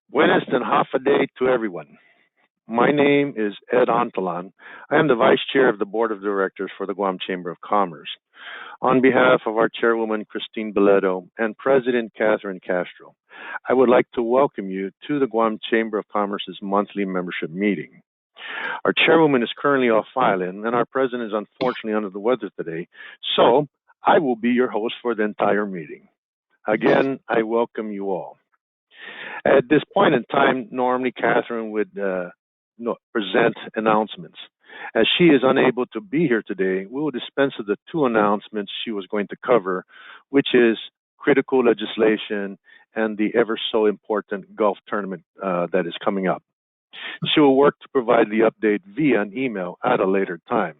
Buenas and half a day to everyone. My name is Ed Antalan. I am the Vice Chair of the Board of Directors for the Guam Chamber of Commerce. On behalf of our Chairwoman Christine Beledo and President Catherine Castro, I would like to welcome you to the Guam Chamber of Commerce's monthly membership meeting. Our Chairwoman is currently off island, and our President is unfortunately under the weather today, so I will be your host for the entire meeting. Again, I welcome you all. At this point in time, normally Catherine would present announcements. As she is unable to be here today, we will dispense with the two announcements she was going to cover, which is critical legislation and the ever so important golf tournament that is coming up. She will work to provide the update via an email at a later time.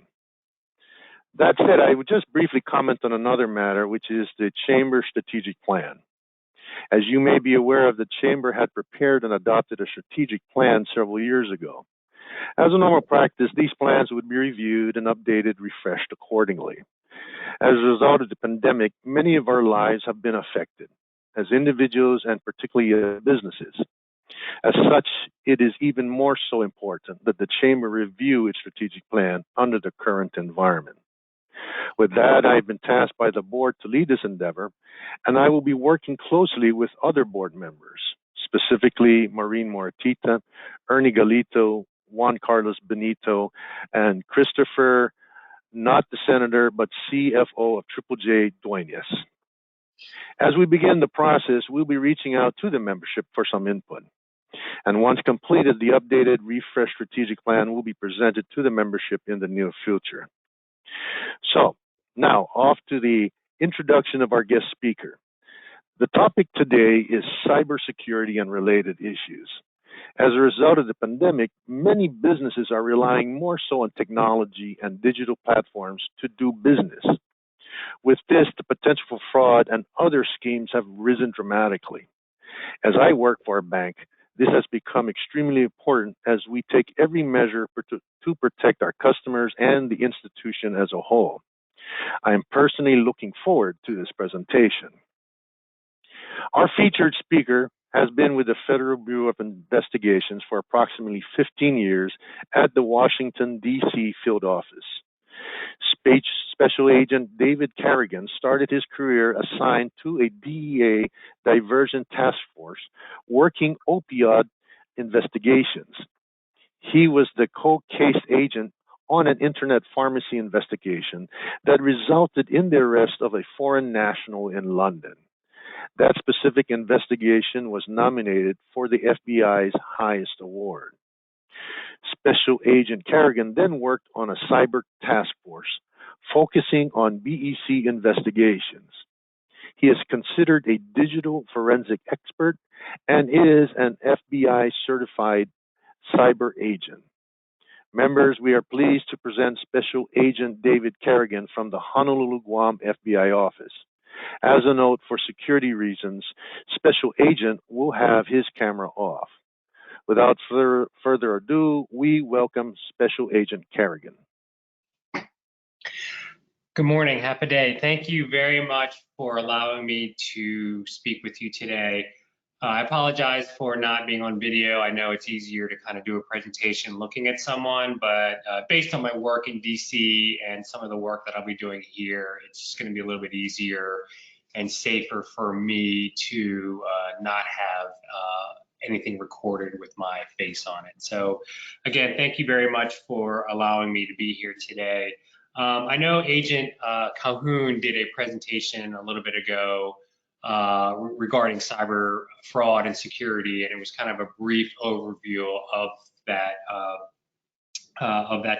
That said, I would just briefly comment on another matter, which is the Chamber Strategic Plan. As you may be aware of, the Chamber had prepared and adopted a strategic plan several years ago. As a normal practice, these plans would be reviewed and updated, refreshed accordingly. As a result of the pandemic, many of our lives have been affected, as individuals and particularly businesses. As such, it is even more so important that the Chamber review its strategic plan under the current environment. With that, I've been tasked by the board to lead this endeavor, and I will be working closely with other board members, specifically Maureen Moratita, Ernie Galito, Juan Carlos Benito, and Christopher, not the senator, but CFO of Triple J Duenas. As we begin the process, we'll be reaching out to the membership for some input. And once completed, the updated, refreshed strategic plan will be presented to the membership in the near future. So, now off to the introduction of our guest speaker. The topic today is cybersecurity and related issues. As a result of the pandemic, many businesses are relying more so on technology and digital platforms to do business. With this, the potential for fraud and other schemes have risen dramatically. As I work for a bank, this has become extremely important as we take every measure to protect our customers and the institution as a whole. I am personally looking forward to this presentation. Our featured speaker has been with the Federal Bureau of Investigations for approximately 15 years at the Washington, D.C. field office. Special Agent David Carrigan started his career assigned to a DEA diversion task force working opioid investigations. He was the co-case agent on an internet pharmacy investigation that resulted in the arrest of a foreign national in London. That specific investigation was nominated for the FBI's highest award. Special Agent Carrigan then worked on a cyber task force focusing on BEC investigations. He is considered a digital forensic expert and is an FBI certified cyber agent. Members, we are pleased to present Special Agent David Carrigan from the Honolulu, Guam FBI office. As a note, for security reasons, Special Agent will have his camera off. Without further ado, we welcome Special Agent Carrigan. Good morning, happy day. Thank you very much for allowing me to speak with you today. I apologize for not being on video. I know it's easier to kind of do a presentation looking at someone, but based on my work in DC and some of the work that I'll be doing here, it's just going to be a little bit easier and safer for me to not have anything recorded with my face on it. So again, thank you very much for allowing me to be here today. I know Agent Calhoun did a presentation a little bit ago regarding cyber fraud and security, and it was kind of a brief overview of that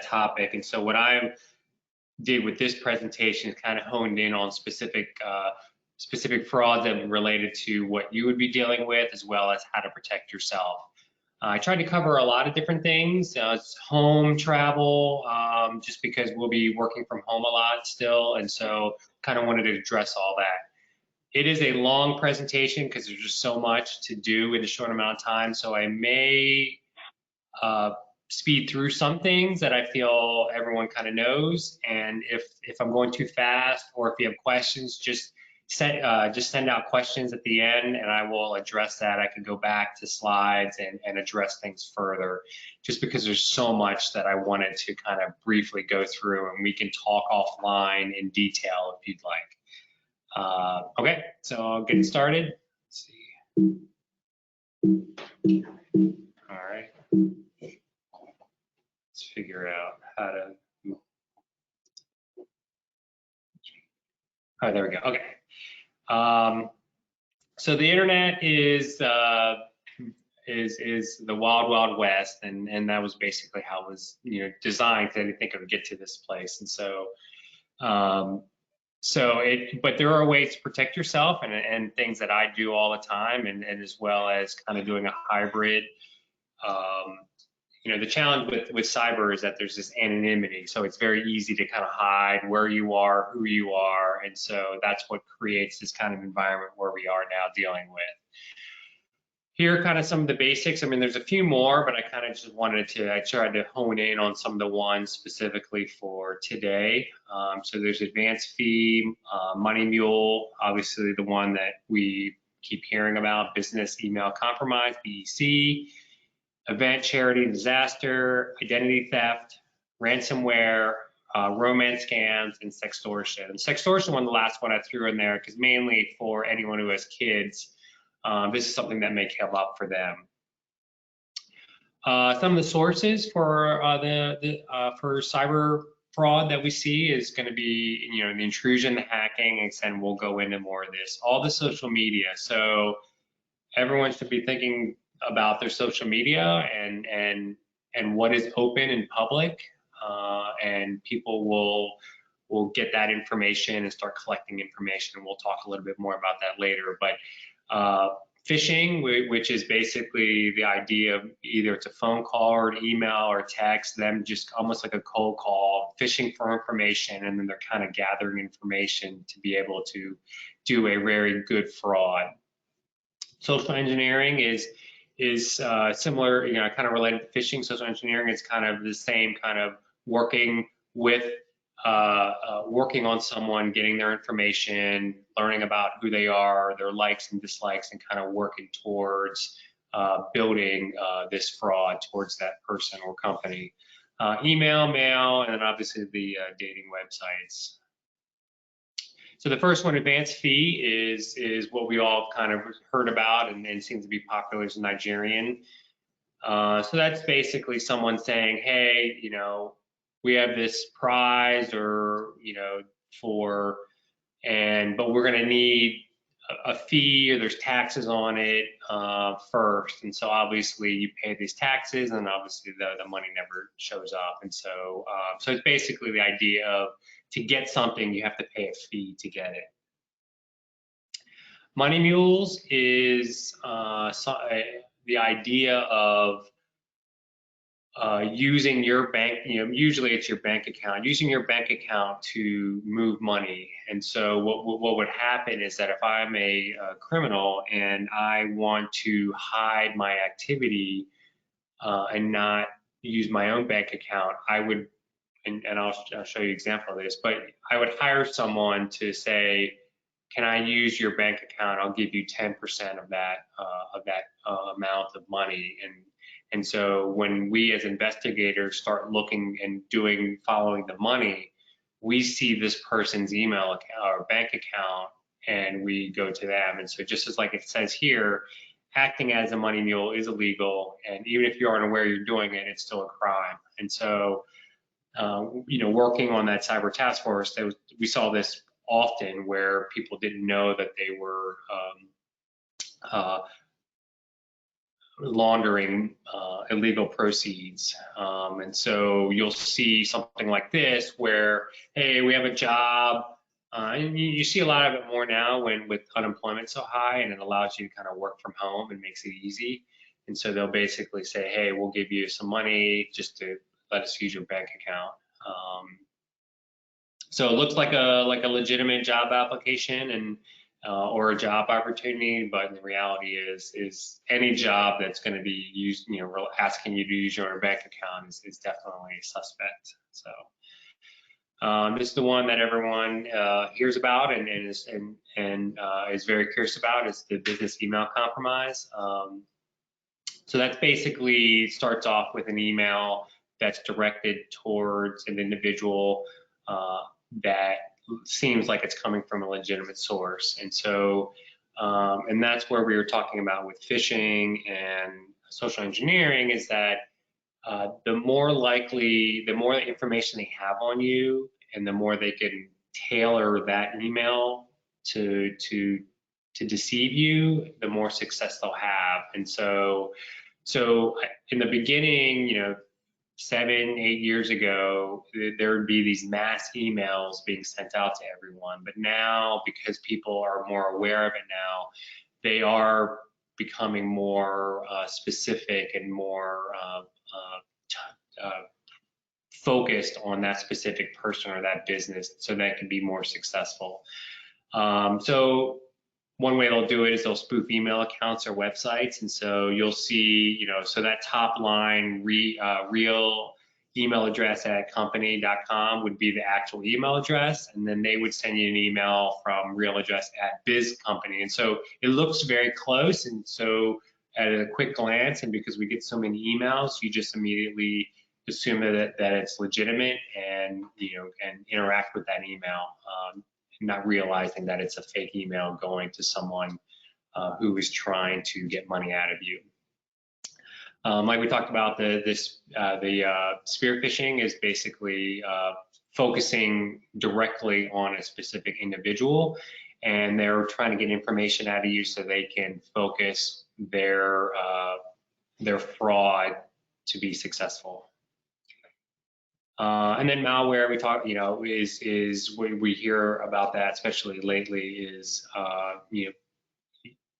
topic. And so what I did with this presentation is kind of honed in on specific frauds that related to what you would be dealing with, as well as how to protect yourself. I tried to cover a lot of different things, home, travel, just because we'll be working from home a lot still, and so kind of wanted to address all that. It is a long presentation because there's just so much to do in a short amount of time, so I may speed through some things that I feel everyone kind of knows, and if I'm going too fast or if you have questions, just just send out questions at the end, and I will address that. I can go back to slides and address things further, just because there's so much that I wanted to kind of briefly go through, and we can talk offline in detail if you'd like. Okay, so I'll get started. Let's see. All right. Let's figure out how to. Oh, there we go. Okay. So the internet is the wild, wild west, and that was basically how it was, designed. Because I didn't think it would get to this place, and so, but there are ways to protect yourself, and things that I do all the time, and as well as kind of doing a hybrid. The challenge with cyber is that there's this anonymity, so it's very easy to kind of hide where you are, who you are, and so that's what creates this kind of environment where we are now dealing with. Here are kind of some of the basics. I mean, there's a few more, but I kind of just I tried to hone in on some of the ones specifically for today. So there's advance fee, Money Mule, obviously the one that we keep hearing about, business email compromise, BEC, event, charity, disaster, identity theft, ransomware, romance scams, and sextortion. And sextortion one, the last one I threw in there, because mainly for anyone who has kids, this is something that may come up for them. Some of the sources for for cyber fraud that we see is going to be, the intrusion, the hacking, and we'll go into more of this. All the social media. So everyone should be thinking about their social media and what is open and public, and people will get that information and start collecting information, and we'll talk a little bit more about that later. But phishing, which is basically the idea of either it's a phone call or an email or text, them just almost like a cold call, phishing for information, and then they're kind of gathering information to be able to do a very good fraud. Social engineering is similar, kind of related to phishing. Social engineering is kind of the same kind of working on someone, getting their information, learning about who they are, their likes and dislikes, and kind of working towards building this fraud towards that person or company. Email, mail, and then obviously the dating websites. So the first one, advance fee, is what we all kind of heard about and seems to be popular as Nigerian. So that's basically someone saying, hey, we have this prize or, but we're going to need a fee, or there's taxes on it first. And so obviously you pay these taxes, and obviously the money never shows up. And so, so it's basically the idea of, to get something, you have to pay a fee to get it. Money Mules is the idea of using your bank, usually it's your bank account, using your bank account to move money. And so what would happen is that if I'm a criminal and I want to hide my activity and not use my own bank account, I would, and I'll show you an example of this, but I would hire someone to say, can I use your bank account? I'll give you 10% of that amount of money. And so when we as investigators start looking and following the money, we see this person's email account or bank account, and we go to them. And so just as like it says here, acting as a money mule is illegal, and even if you aren't aware you're doing it, it's still a crime. And so working on that cyber task force, we saw this often where people didn't know that they were laundering illegal proceeds. And so you'll see something like this where, hey, we have a job. And you see a lot of it more now with unemployment so high, and it allows you to kind of work from home and makes it easy. And so they'll basically say, hey, we'll give you some money just to let us use your bank account. So it looks like a legitimate job application and or a job opportunity, but the reality is any job that's going to be used, asking you to use your bank account is definitely suspect. So This is the one that everyone hears about and is very curious about. It's the business email compromise. So that's basically starts off with an email that's directed towards an individual that seems like it's coming from a legitimate source. And so, and that's where we were talking about with phishing and social engineering, is that the more information they have on you, and the more they can tailor that email to deceive you, the more success they'll have. And so in the beginning, 7, 8 years ago, there would be these mass emails being sent out to everyone. But now, because people are more aware of it now, they are becoming more specific and more focused on that specific person or that business, so that can be more successful. So one way they'll do it is they'll spoof email accounts or websites. And so you'll see, so that top line real email address at company.com would be the actual email address. And then they would send you an email from real address at BizCompany. And so it looks very close. And so at a quick glance, and because we get so many emails, you just immediately assume that it's legitimate and, and interact with that email. Not realizing that it's a fake email going to someone who is trying to get money out of you. Like we talked about, the spear phishing is basically focusing directly on a specific individual, and they're trying to get information out of you so they can focus their fraud to be successful. And then malware, we talk, is what we hear about that, especially lately, is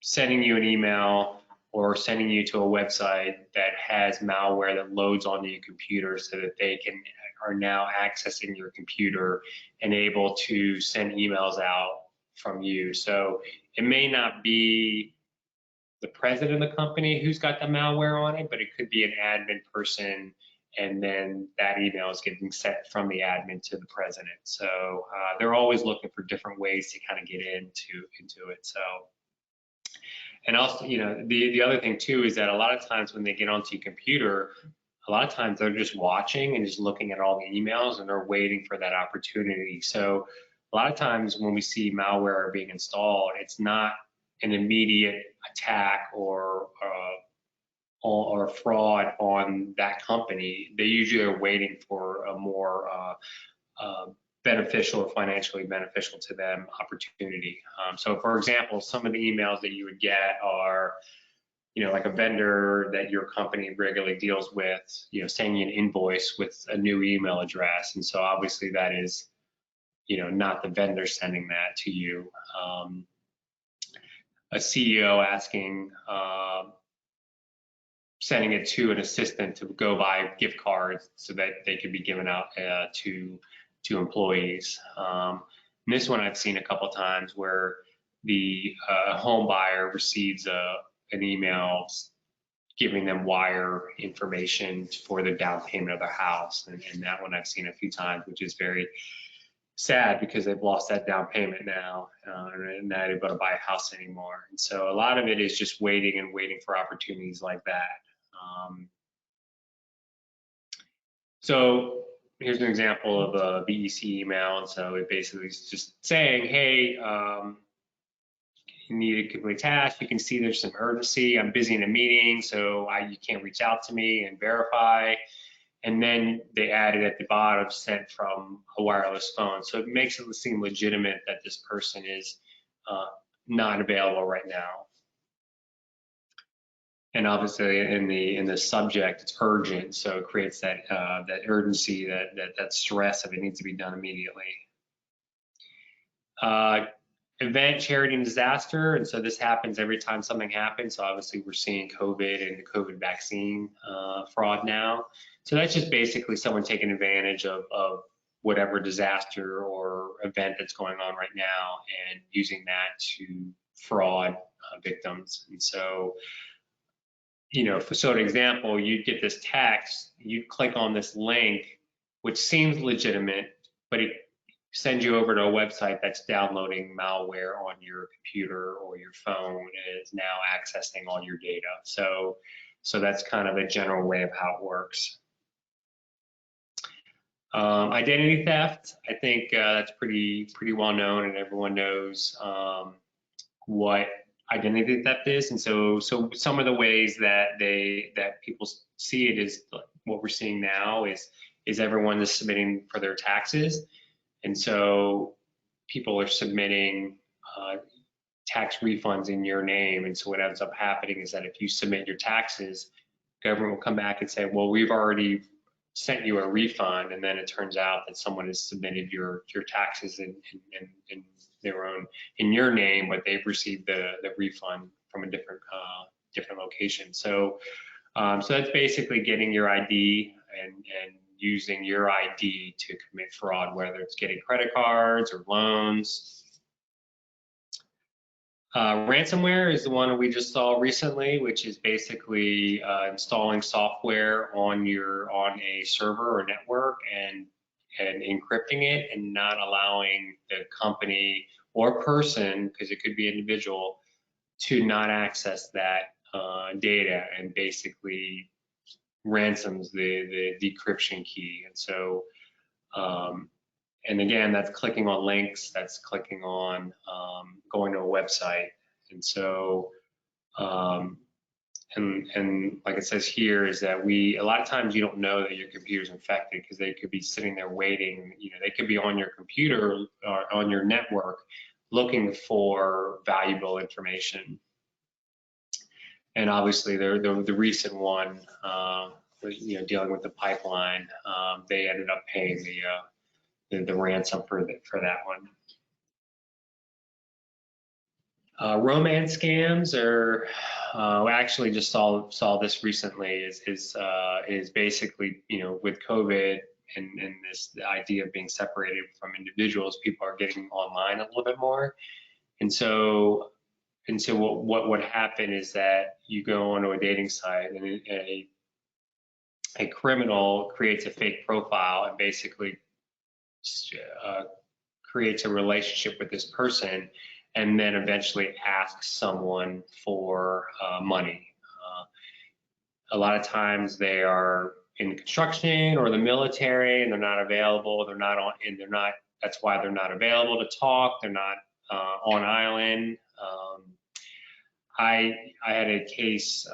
sending you an email or sending you to a website that has malware that loads onto your computer, so that they are now accessing your computer and able to send emails out from you. So it may not be the president of the company who's got the malware on it, but it could be an admin person, and then that email is getting sent from the admin to the president. So they're always looking for different ways to kind of get into it. So, and also, the other thing too is that a lot of times when they get onto your computer, a lot of times they're just watching and just looking at all the emails, and they're waiting for that opportunity. So a lot of times when we see malware being installed, it's not an immediate attack or fraud on that company. They usually are waiting for a more beneficial or financially beneficial to them opportunity. So for example, some of the emails that you would get are, like a vendor that your company regularly deals with, sending you an invoice with a new email address. And so obviously that is, not the vendor sending that to you. A CEO asking, sending it to an assistant to go buy gift cards so that they could be given out to employees. And this one I've seen a couple times where the home buyer receives an email giving them wire information for the down payment of their house. And that one I've seen a few times, which is very sad because they've lost that down payment now, and not able to buy a house anymore. And so a lot of it is just waiting for opportunities like that. So here's an example of a BEC email. And so it basically is just saying, hey, you need to complete a task. You can see there's some urgency. I'm busy in a meeting, so you can't reach out to me and verify. And then they added at the bottom, sent from a wireless phone. So it makes it seem legitimate that this person is not available right now. And obviously in the subject, it's urgent, so it creates that urgency, that stress of it needs to be done immediately. Event, charity, and disaster, and so this happens every time something happens. So obviously we're seeing COVID and the COVID vaccine fraud now. So that's just basically someone taking advantage of whatever disaster or event that's going on right now and using that to fraud victims. And so, so an example, you'd get this text, you'd click on this link, which seems legitimate, but it sends you over to a website that's downloading malware on your computer or your phone and is now accessing all your data. So that's kind of a general way of how it works. Identity theft, I think that's pretty well known, and everyone knows what identity theft is. And so some of the ways that people see it is what we're seeing now is everyone is submitting for their taxes, and so people are submitting tax refunds in your name. And so what ends up happening is that if you submit your taxes, government will come back and say, well, we've already sent you a refund, and then it turns out that someone has submitted your taxes in their own, in your name, but they've received the refund from a different location. So that's basically getting your ID and using your ID to commit fraud, whether it's getting credit cards or loans. Ransomware is the one we just saw recently, which is basically installing software on a server or network and encrypting it and not allowing the company or person, because it could be individual, to not access that data, and basically ransoms the decryption key. And so and again, that's clicking on links, that's clicking on going to a website. And so, and like it says here, is that a lot of times you don't know that your computer's infected because they could be sitting there waiting. You know, they could be on your computer or on your network looking for valuable information. And obviously, the recent one, you know, dealing with the pipeline, they ended up paying the ransom for that one. Romance scams are, we actually just saw this recently, is basically, you know, with COVID and this idea of being separated from individuals, people are getting online a little bit more. And so what would happen is that you go onto a dating site and a criminal creates a fake profile and basically creates a relationship with this person, and then eventually asks someone for money. A lot of times they are in construction or the military, and they're not available. They're not on, and they're not. That's why they're not available to talk. They're not on island. I had a case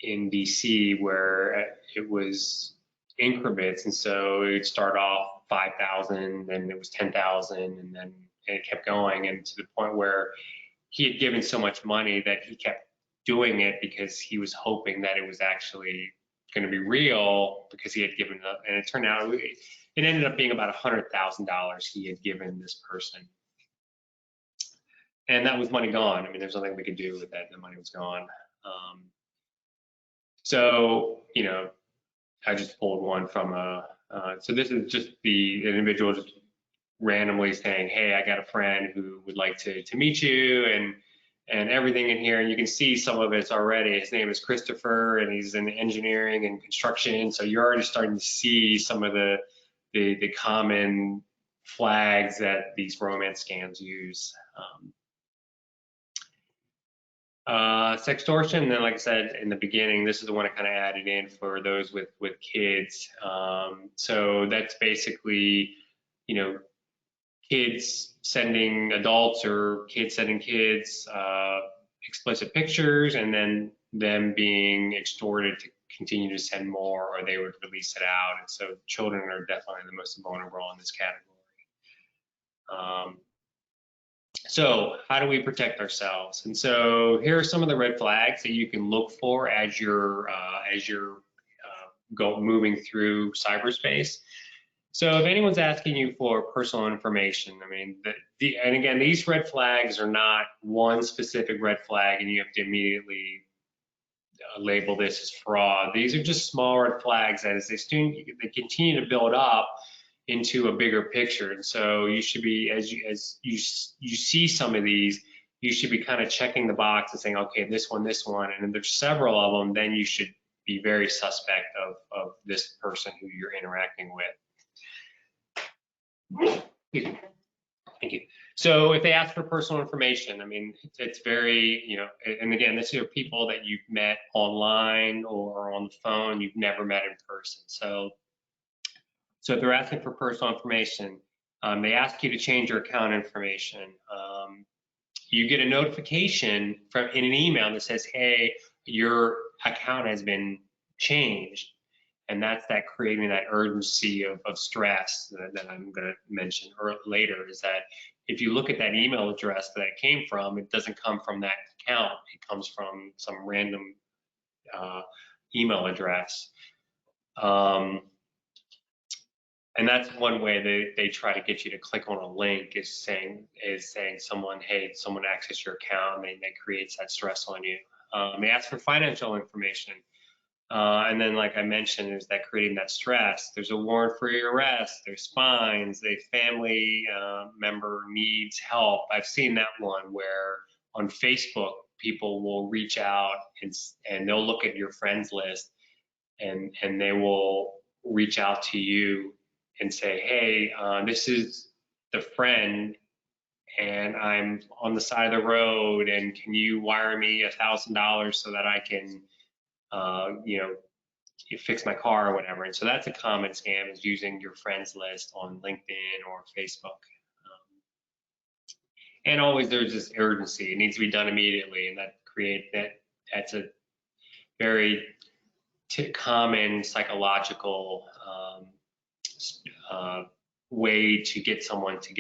in DC where it was increments, and so it would start off 5,000, then it was 10,000, and then it kept going, and to the point where he had given so much money that he kept doing it because he was hoping that it was actually going to be real, because he had given up, and it turned out it ended up being about $100,000 he had given this person, and that was money gone. I mean, there's nothing we could do with that. The money was gone. So, you know, I just pulled one from so this is just the individual just randomly saying, hey, I got a friend who would like to meet you, and everything in here, and you can see some of it's already. His name is Christopher, and he's in engineering and construction, so you're already starting to see some of the common flags that these romance scams use. Sextortion, then like I said in the beginning, this is the one I kind of added in for those with kids. So that's basically, you know, kids sending adults or kids sending kids explicit pictures, and then them being extorted to continue to send more, or they would release it out. And so children are definitely the most vulnerable in this category. So how do we protect ourselves? And so here are some of the red flags that you can look for as you're moving through cyberspace. So if anyone's asking you for personal information, I mean, and again, these red flags are not one specific red flag and you have to immediately label this as fraud. These are just small red flags that as they continue to build up into a bigger picture. And so you should be, as you see some of these, you should be kind of checking the box and saying, okay, this one, and if there's several of them, then you should be very suspect of this person who you're interacting with. Excuse me. Thank you. So if they ask for personal information, I mean, it's very, and again, this are people that you've met online or on the phone, you've never met in person. So if they're asking for personal information, they ask you to change your account information. You get a notification in an email that says, hey, your account has been changed. And that's that creating that urgency of stress that I'm going to mention later, is that if you look at that email address that it came from, it doesn't come from that account. It comes from some random email address. And that's one way they try to get you to click on a link, is saying someone accessed your account, and that creates that stress on you. They ask for financial information. And then, like I mentioned, is that creating that stress. There's a warrant for your arrest. There's fines. A family member needs help. I've seen that one where on Facebook, people will reach out and they'll look at your friends list, and they will reach out to you and say, hey, this is the friend, and I'm on the side of the road, and can you wire me $1,000 so that I can, fix my car or whatever. And so that's a common scam, is using your friends list on LinkedIn or Facebook. And always there's this urgency. It needs to be done immediately, and that's a very common psychological way to get someone to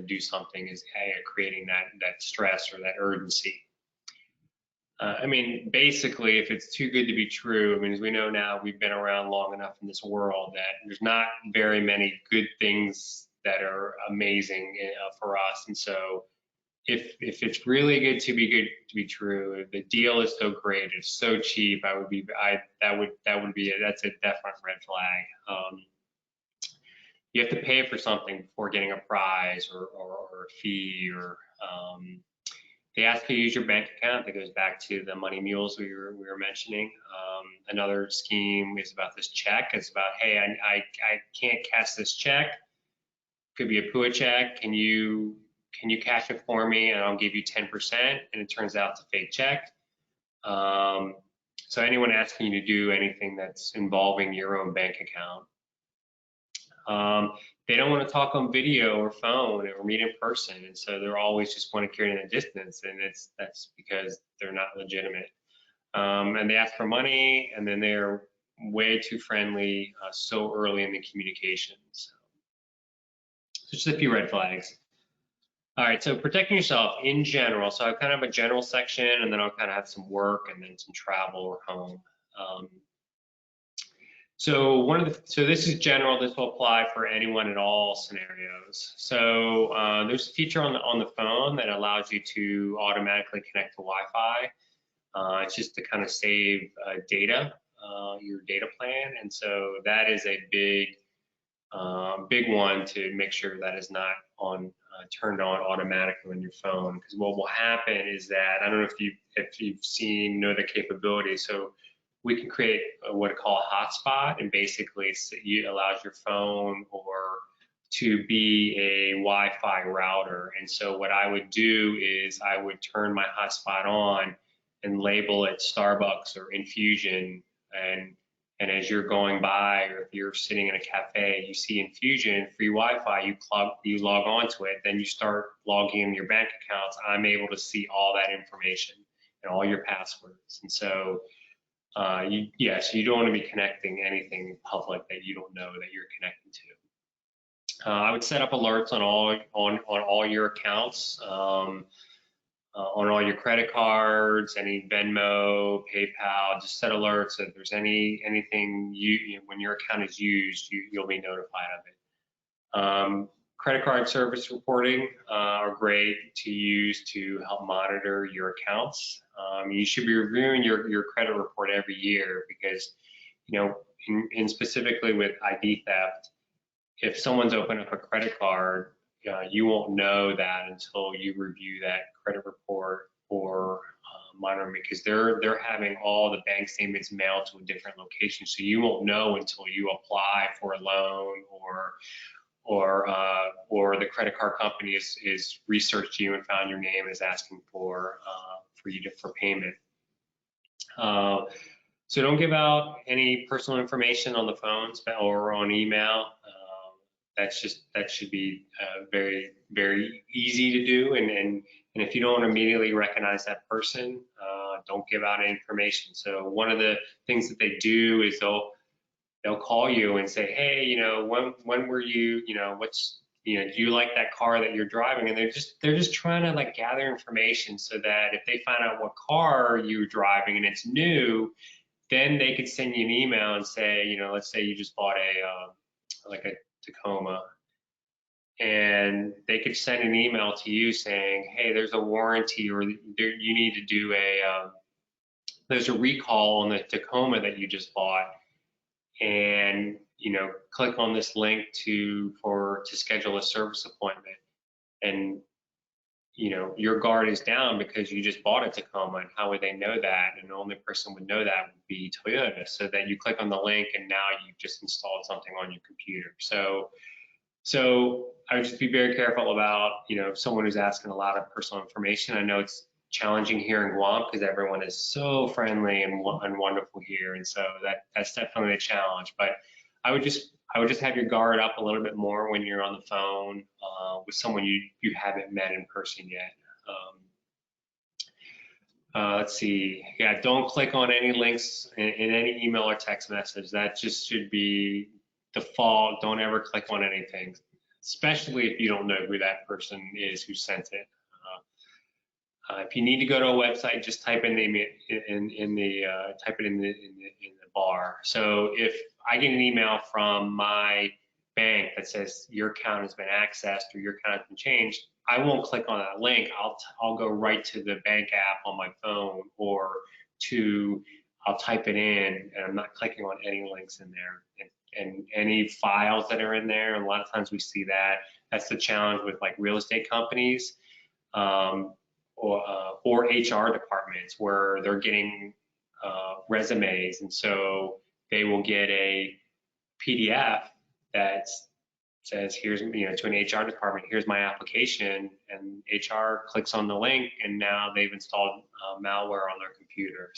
do something, is creating that stress or that urgency. I mean, basically, if it's too good to be true, I mean, as we know now, we've been around long enough in this world that there's not very many good things that are amazing for us. And so if it's really good to be true, if the deal is so great, it's so cheap, that's a definite red flag. You have to pay for something before getting a prize or a fee, or they ask you to use your bank account. That goes back to the money mules we were mentioning. Another scheme is about this check. It's about, hey, I can't cash this check. Could be a PUA check. Can you cash it for me, and I'll give you 10%? And it turns out it's a fake check. So anyone asking you to do anything that's involving your own bank account, they don't want to talk on video or phone or meet in person, and so they're always just want to carry a distance, and that's because they're not legitimate. And they ask for money, and then they're way too friendly so early in the communications. So just a few red flags. All right, so protecting yourself in general. So I kind of have a general section, and then I'll kind of have some work, and then some travel or home. So this is general. This will apply for anyone at all scenarios. So there's a feature on the phone that allows you to automatically connect to Wi-Fi. It's just to kind of save data, your data plan, and so that is a big one to make sure that is not turned on automatically on your phone. Because what will happen is that, I don't know if you've know the capability. So we can create what I call a hotspot, and basically it allows your phone to be a Wi-Fi router. And so what I would do is I would turn my hotspot on and label it Starbucks or Infusion, and as you're going by, or if you're sitting in a cafe, you see Infusion, free Wi-Fi, you log onto it, then you start logging in your bank accounts. I'm able to see all that information and all your passwords. And so you don't want to be connecting anything public that you don't know that you're connecting to. I would set up alerts on all your accounts, on all your credit cards, any Venmo, PayPal. Just set alerts that if there's anything when your account is used, you'll be notified of it. Credit card service reporting are great to use to help monitor your accounts. You should be reviewing your credit report every year, because, in specifically with ID theft, if someone's opened up a credit card, you won't know that until you review that credit report or monitoring, because they're having all the bank statements mailed to a different location. So you won't know until you apply for a loan or the credit card company is researched you and found your name, is asking for for payment. So don't give out any personal information on the phones or on email. That should be very, very easy to do. And if you don't immediately recognize that person, don't give out any information. So one of the things that they do is they'll call you and say, hey, when were you, do you like that car that you're driving? And they're just trying to like gather information so that if they find out what car you're driving and it's new, then they could send you an email and say, let's say you just bought like a Tacoma, and they could send an email to you saying, hey, there's a warranty, or you need to do there's a recall on the Tacoma that you just bought, and click on this link to schedule a service appointment. And your guard is down because you just bought a Tacoma, and how would they know that? And the only person would know that would be Toyota. So that you click on the link and now you've just installed something on your computer. So I would just be very careful about, someone who's asking a lot of personal information. I know it's challenging here in Guam because everyone is so friendly and wonderful here. And so that's definitely a challenge, but I would just have your guard up a little bit more when you're on the phone with someone you haven't met in person yet. Let's see. Yeah, don't click on any links in any email or text message. That just should be default. Don't ever click on anything, especially if you don't know who that person is who sent it. If you need to go to a website, just type in type it in the bar. So if I get an email from my bank that says your account has been accessed or your account has been changed, I won't click on that link. I'll go right to the bank app on my phone, or I'll type it in, and I'm not clicking on any links in there. And any files that are in there, and a lot of times we see that. That's the challenge with like real estate companies. Or HR departments where they're getting resumes, and so they will get a PDF that says, here's, to an HR department, here's my application, and HR clicks on the link, and now they've installed malware on their computer.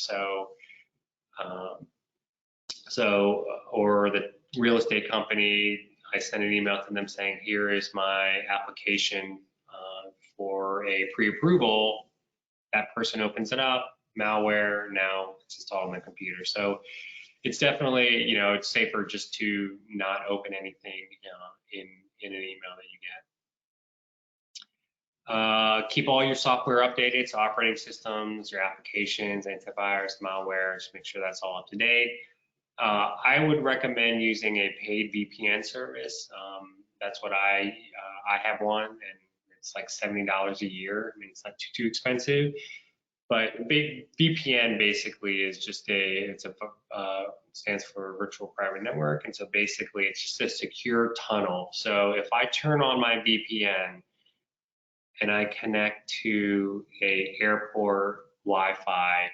Or the real estate company, I send an email to them saying, here is my application for a pre-approval. That person opens it up, malware, now it's installed on the computer. So it's definitely, it's safer just to not open anything in an email that you get. Keep all your software updated, so operating systems, your applications, antivirus, malware, just make sure that's all up to date. I would recommend using a paid VPN service. That's what I have one, and it's like $70 a year. I mean, it's not too expensive, but VPN basically is just stands for virtual private network. And so basically it's just a secure tunnel. So if I turn on my VPN and I connect to a airport Wi-Fi,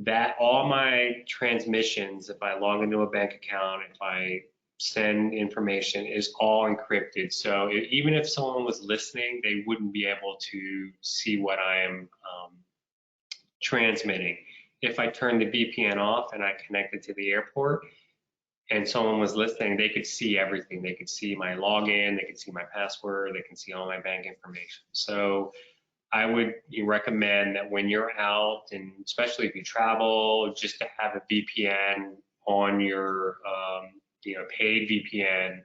that all my transmissions, if I log into a bank account, if I send information, is all encrypted. So even if someone was listening, they wouldn't be able to see what I am transmitting. If I turn the VPN off and I connected to the airport and someone was listening, they could see everything. They could see my login, they could see my password, they can see all my bank information. So I would recommend that when you're out, and especially if you travel, just to have a VPN on your paid VPN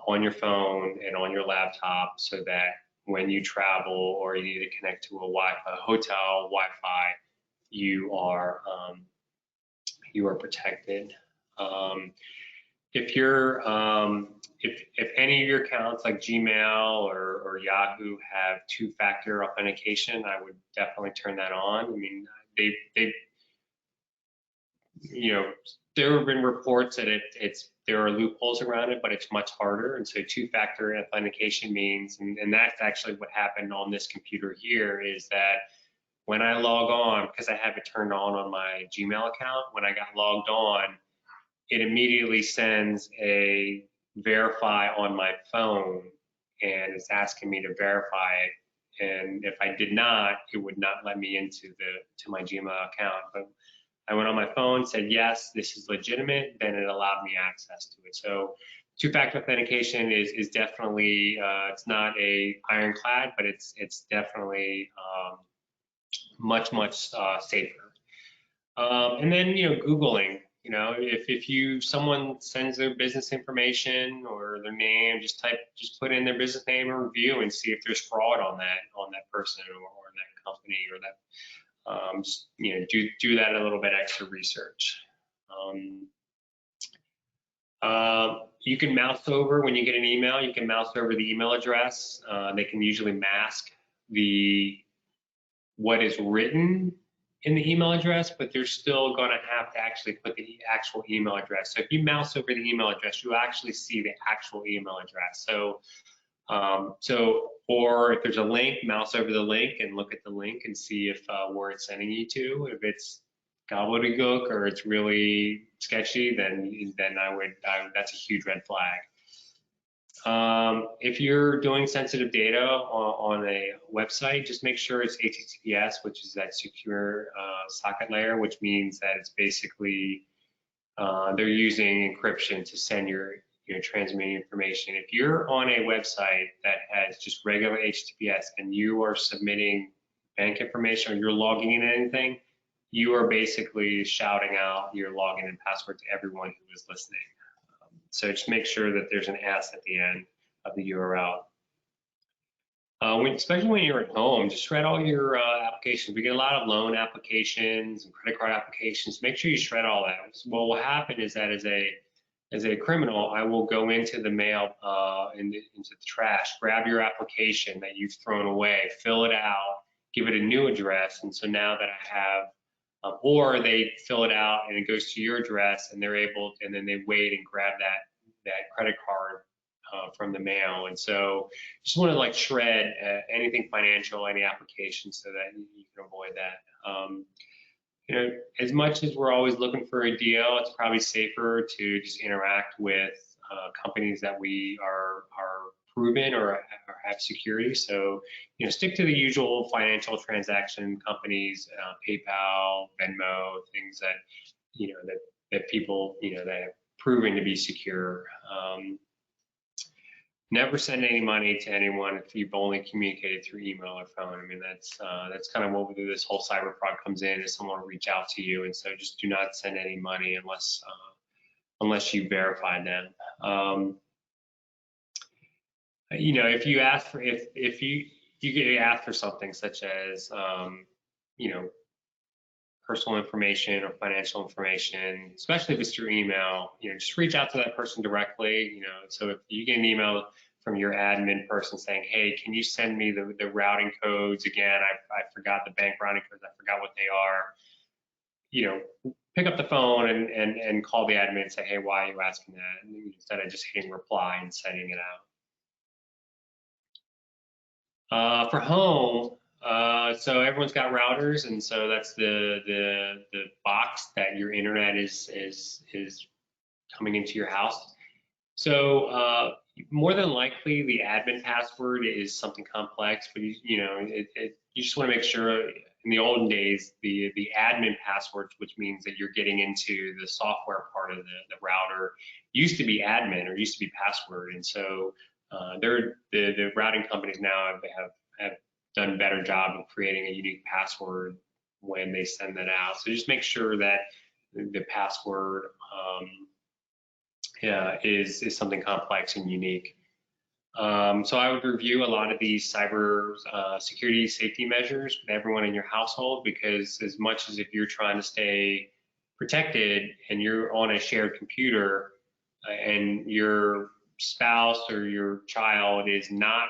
on your phone and on your laptop, so that when you travel or you need to connect to a hotel Wi-Fi, you are protected. If any of your accounts like Gmail or Yahoo have two-factor authentication, I would definitely turn that on. I mean, there have been reports that there are loopholes around it, but it's much harder. And so two-factor authentication means, and that's actually what happened on this computer here, is that when I log on, because I have it turned on my Gmail account, when I got logged on, it immediately sends a verify on my phone, and it's asking me to verify it. And if I did not, it would not let me into my Gmail account. But I went on my phone, said yes, this is legitimate, then it allowed me access to it. So two-factor authentication is definitely it's not a ironclad, but it's definitely much safer. And then Googling. If someone sends their business information or their name, just put in their business name and review and see if there's fraud on that person or that company or that. Just do that a little bit extra research. You can mouse over when you get an email. You can mouse over the email address. They can usually mask what is written in the email address, but they're still going to have to actually put the actual email address. So if you mouse over the email address, you actually see the actual email address. Or if there's a link, mouse over the link and look at the link and see if where it's sending you to. If it's gobbledygook or it's really sketchy, then that's a huge red flag. If you're doing sensitive data on a website, just make sure it's HTTPS, which is that secure socket layer, which means that it's basically they're using encryption to send your transmitting information. If you're on a website that has just regular HTTPS and you are submitting bank information or you're logging in anything, you are basically shouting out your login and password to everyone who is listening. So just make sure that there's an S at the end of the URL. Especially when you're at home, just shred all your applications. We get a lot of loan applications and credit card applications. Make sure you shred all that. So what will happen is that as a criminal, I will go into the mail, into the trash, grab your application that you've thrown away, fill it out, give it a new address, and so now that I have or they fill it out and it goes to your address and and then they wait and grab that credit card from the mail. And so just want to shred anything financial, any application so that you can avoid that. As much as we're always looking for a deal, it's probably safer to just interact with companies that we are proven or have security. So, stick to the usual financial transaction companies, PayPal, Venmo, things that, that people, that have proven to be secure. Never send any money to anyone if you've only communicated through email or phone. I mean, that's kind of what this whole cyber fraud comes in, is someone will reach out to you. And so just do not send any money unless you verify them. If you ask for, if you get asked for something such as, personal information or financial information, especially if it's through email, just reach out to that person directly. So if you get an email from your admin person saying, hey, can you send me the routing codes again? I forgot the bank routing codes. I forgot what they are. Pick up the phone and call the admin and say, hey, why are you asking that? Instead of just hitting reply and sending it out. For home, so everyone's got routers, and so that's the box that your internet is coming into your house. So more than likely the admin password is something complex, but you just want to make sure. In the olden days, the admin password, which means that you're getting into the software part of the router, used to be admin or used to be password, and so the routing companies now have done a better job of creating a unique password when they send that out. So just make sure that the password is something complex and unique. So I would review a lot of these cyber security safety measures with everyone in your household, because as much as if you're trying to stay protected and you're on a shared computer and your spouse or your child is not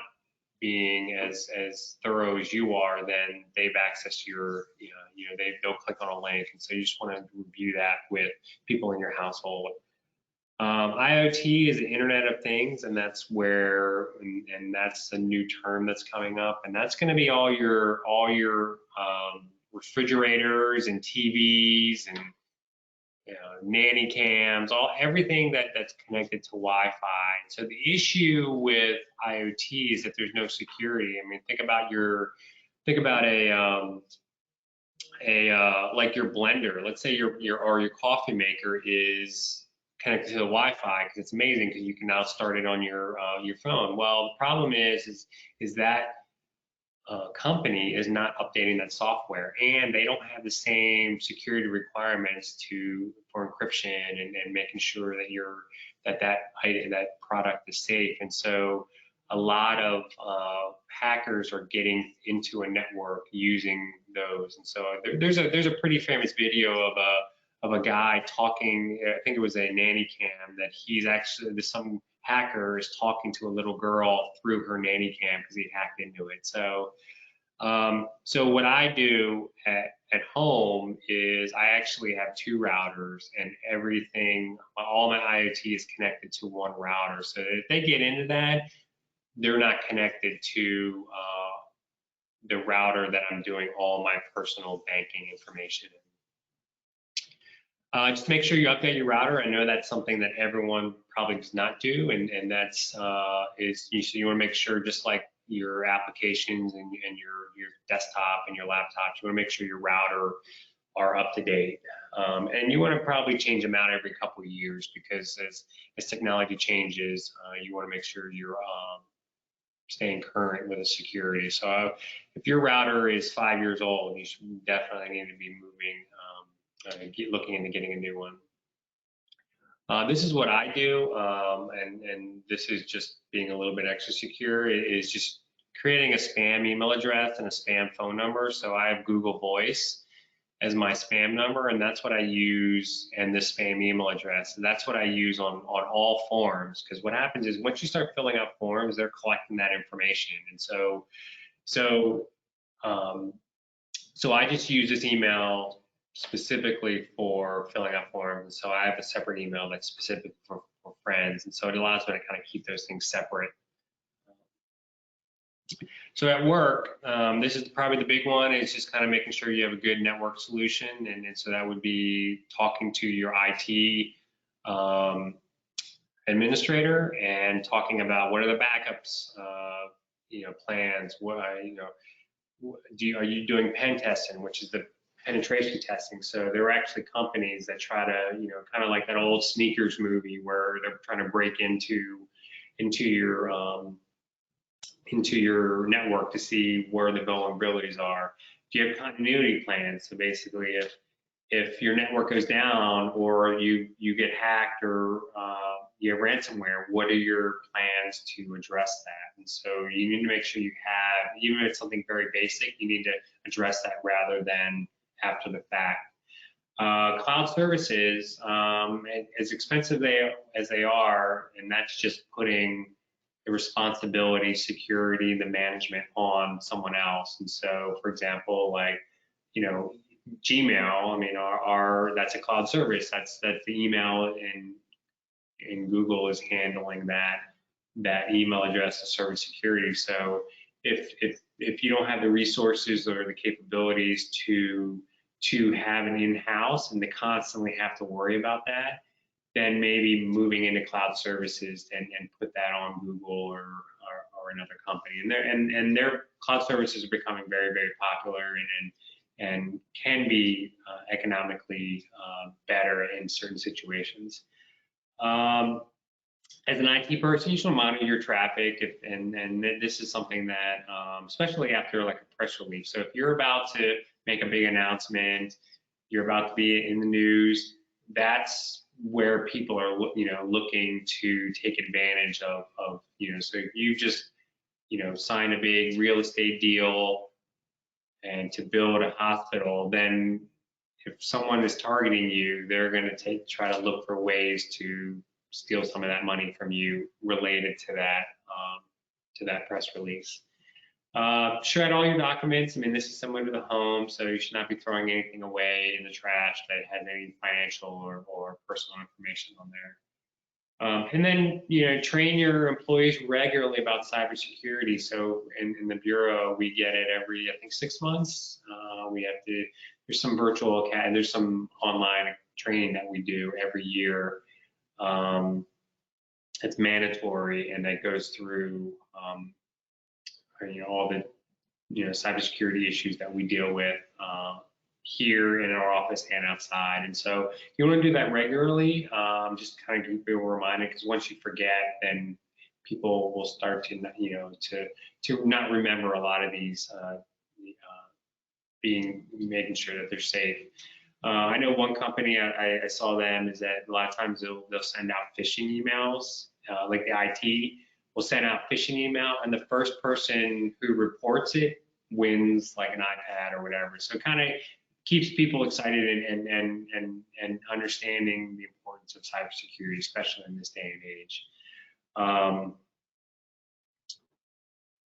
being as thorough as you are, then they've accessed your, they'll click on a link. And so you just want to review that with people in your household. IoT is the Internet of Things, and that's where, and that's a new term that's coming up, and that's going to be all your refrigerators and TVs and nanny cams, everything that's connected to Wi-Fi. So the issue with IoT is that there's no security. I mean, think about like your blender. Let's say your coffee maker is connected to the Wi-Fi, because it's amazing because you can now start it on your phone. Well, the problem is that company is not updating that software, and they don't have the same security requirements for encryption and making sure that that product is safe. And so a lot of hackers are getting into a network using those. And so there's a pretty famous video of a guy talking, I think it was a nanny cam, that some hacker is talking to a little girl through her nanny cam because he hacked into it. So what I do at home is I actually have 2 routers, and all my IoT is connected to one router. So if they get into that, they're not connected to the router that I'm doing all my personal banking information in. Just make sure you update your router. I know that's something that everyone probably does not do, and that's so you want to make sure, just like your applications and your desktop and your laptops, you want to make sure your router are up to date. And you want to probably change them out every couple of years, because as technology changes, you want to make sure you're staying current with the security. So if your router is 5 years old, you should definitely need to be moving, looking into getting a new one. This is what I do, and this is just being a little bit extra secure. It is just creating a spam email address and a spam phone number. So I have Google Voice as my spam number, and that's what I use, and the spam email address. And that's what I use on all forms, because what happens is once you start filling out forms, they're collecting that information. And so I just use this email specifically for filling out forms. So I have a separate email that's specific for friends. And so it allows me to kind of keep those things separate. So at work, this is probably the big one, is just kind of making sure you have a good network solution. And so that would be talking to your IT administrator and talking about what are the backups, plans, are you doing pen testing, which is the penetration testing. So there are actually companies that try to, kind of like that old Sneakers movie where they're trying to break into your network to see where the vulnerabilities are. Do you have continuity plans? So basically, if your network goes down, or you get hacked, or you have ransomware, what are your plans to address that? And so you need to make sure you have, even if it's something very basic, you need to address that rather than after the fact. Cloud services, as expensive as they are, and that's just putting the responsibility, security, the management on someone else. And so, for example, like, Gmail, I mean, that's a cloud service. That's the email, and Google is handling that email address to server security. So if you don't have the resources or the capabilities to have an in-house and to constantly have to worry about that, then maybe moving into cloud services and put that on Google or another company. And their cloud services are becoming very, very popular and can be economically better in certain situations. As an IT person, you should monitor your traffic, and this is something that, especially after like a press release. So if you're about to make a big announcement, you're about to be in the news, that's where people are, looking to take advantage of, so if you just, sign a big real estate deal and to build a hospital, then if someone is targeting you, they're going to try to look for ways to steal some of that money from you related to that press release. Shred all your documents. I mean, this is similar to the home, so you should not be throwing anything away in the trash that has any financial or personal information on there. And then, train your employees regularly about cybersecurity. So in the Bureau, we get it every, I think, 6 months. There's some virtual there's some online training that we do every year. It's mandatory, and that goes through all the cybersecurity issues that we deal with here in our office and outside. And so you want to do that regularly, just kind of keep people reminded, because once you forget, then people will start to to not remember a lot of these, making sure that they're safe. I know one company I saw them is that a lot of times they'll send out phishing emails, like the IT will send out phishing email, and the first person who reports it wins like an iPad or whatever. So it kind of keeps people excited and understanding the importance of cybersecurity, especially in this day and age.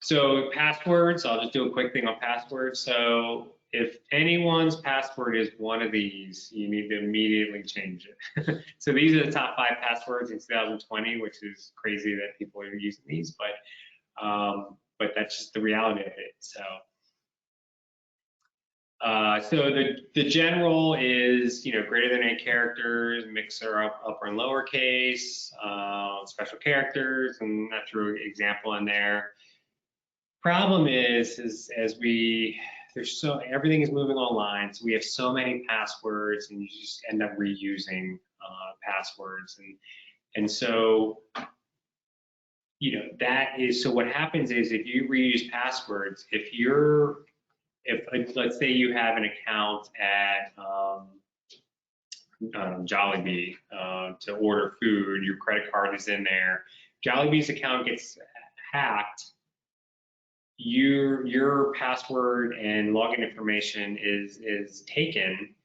So passwords, I'll just do a quick thing on passwords. So if anyone's password is one of these, you need to immediately change it. So these are the top 5 passwords in 2020, which is crazy that people are using these, but that's just the reality of it. So the general is, greater than 8 characters, mixer upper and lowercase, special characters, and I threw an example in there. Problem is everything is moving online, so we have so many passwords, and you just end up reusing passwords, and so so what happens is, if you reuse passwords, if let's say you have an account at Jollibee to order food, your credit card is in there, Jollibee's account gets hacked, your password and login information is taken.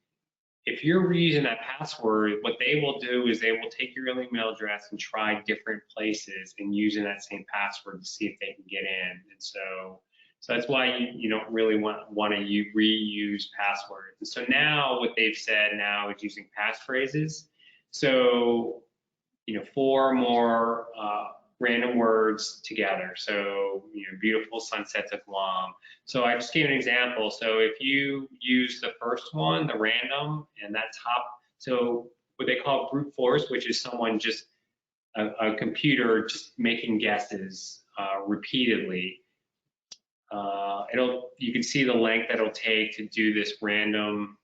If you're reusing that password, what they will do is they will take your email address and try different places and using that same password to see if they can get in. And so that's why you don't really want to reuse passwords. And so now what they've said now is using passphrases. So 4 more random words together. So, beautiful sunsets of Guam. So I just gave an example. So if you use the first one, the random, and that top, so what they call brute force, which is someone just, a computer just making guesses repeatedly. You can see the length that it'll take to do this random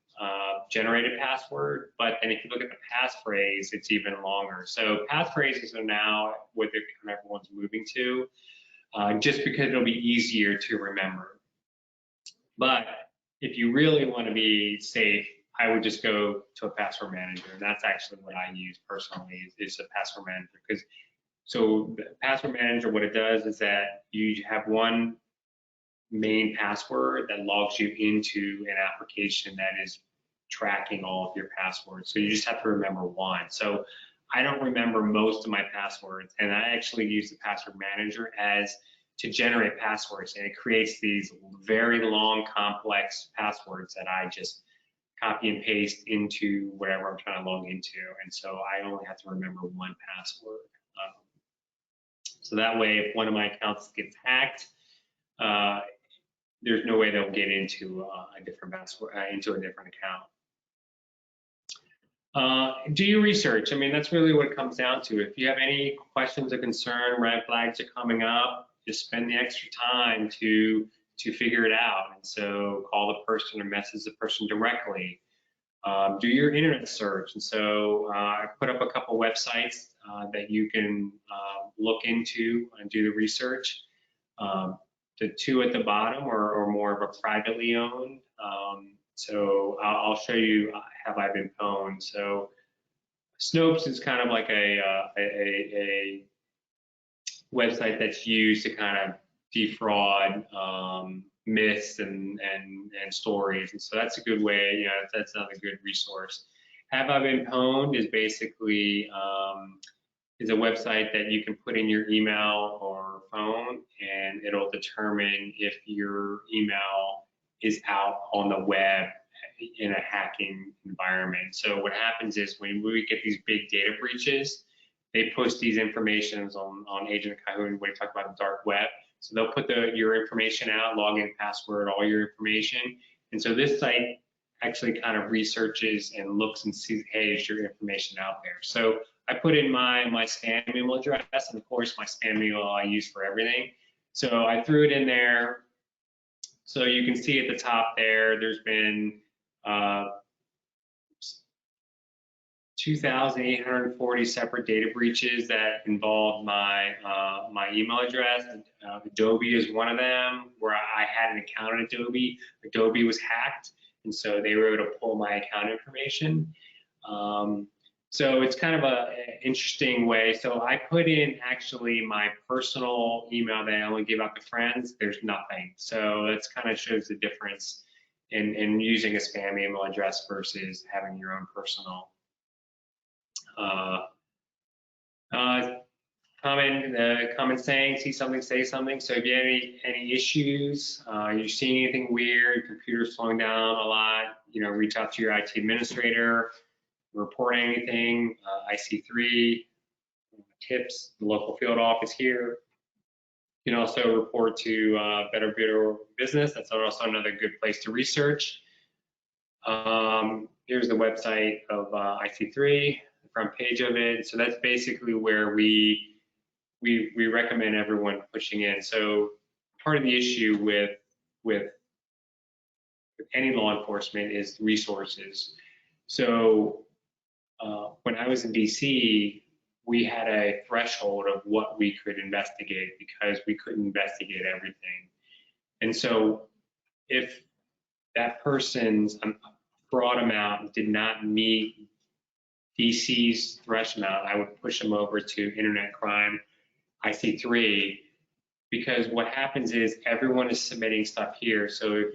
generated password, but then if you look at the passphrase, it's even longer. So passphrases are now what everyone's moving to, just because it'll be easier to remember. But if you really want to be safe, I would just go to a password manager, and that's actually what I use personally, is a password manager. So the password manager, what it does is that you have one main password that logs you into an application that is tracking all of your passwords. So you just have to remember one. So I don't remember most of my passwords, and I actually use the password manager to generate passwords, and it creates these very long, complex passwords that I just copy and paste into whatever I'm trying to log into. And so I only have to remember one password. So that way, if one of my accounts gets hacked, there's no way they'll get into a different password, into a different account. Do your research. I mean, that's really what it comes down to. If you have any questions or concern, red flags are coming up, just spend the extra time to figure it out. And so call the person or message the person directly. Do your internet search. And so I put up a couple websites that you can look into and do the research. The 2 at the bottom are more of a privately owned. So I'll show you Have I Been Pwned. So Snopes is kind of like a website that's used to kind of defraud myths and stories. And so that's a good way, that's another good resource. Have I Been Pwned is basically is a website that you can put in your email or phone, and it'll determine if your email is out on the web in a hacking environment. So what happens is when we get these big data breaches, they post these informations on Agent Cahoon when we talk about the dark web. So they'll put your information out, login, password, all your information. And so this site actually kind of researches and looks and sees, hey, is your information out there? So I put in my spam email address, and of course my spam email I use for everything. So I threw it in there. So you can see at the top there, there's been 2,840 separate data breaches that involved my my email address. Adobe is one of them, where I had an account at Adobe. Adobe was hacked, and so they were able to pull my account information. So it's kind of an interesting way. So I put in actually my personal email that I only give out to friends. There's nothing. So that's kind of shows the difference in using a spam email address versus having your own personal. Comment saying, see something, say something. So if you have any issues, you're seeing anything weird, computer's slowing down a lot, reach out to your IT administrator, report anything, IC3, tips, the local field office here. You can also report to Better Bureau Business. That's also another good place to research. Here's the website of IC3, the front page of it. So that's basically where we recommend everyone pushing in. So part of the issue with any law enforcement is resources. So when I was in DC, we had a threshold of what we could investigate because we couldn't investigate everything. And so if that person's fraud amount did not meet DC's threshold amount, I would push them over to internet crime, IC3, because what happens is everyone is submitting stuff here. So if